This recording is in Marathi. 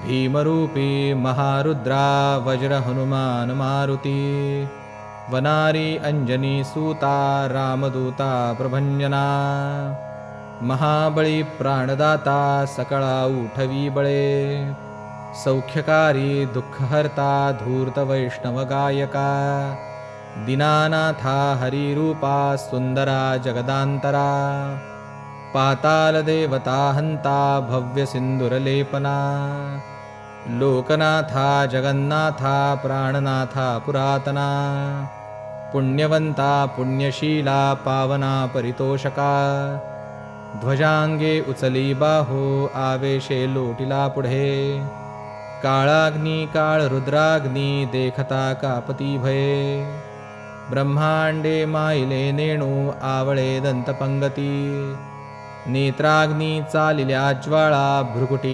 भीमरूपी महारुद्रा वज्र हनुमान मारुती वनारी अंजनी सूता रामदूता प्रभंजना महाबळी प्राणदाता सकळा उठवी बळे सौख्यकारी दुःखहर्ता धूर्त वैष्णव गायका दीनानाथा हरिरूपा सुंदरा जगदांतरा पाताल देवता हंता भव्य सिंदूरलेपना लोकनाथा जगन्नाथा प्राणनाथा पुरातना पुण्यवंता पुण्यशीला पावना परितोषका ध्वजांगे उचली बाहो आवेशे लोटिला पुढे काळाग्नी काळ रुद्राग्नी देखता कापती भये ब्रह्मांडे माईले नेणू आवळे दंतपंगती नेत्राग्नी चालिल्या ज्वाळा भ्रुकुटी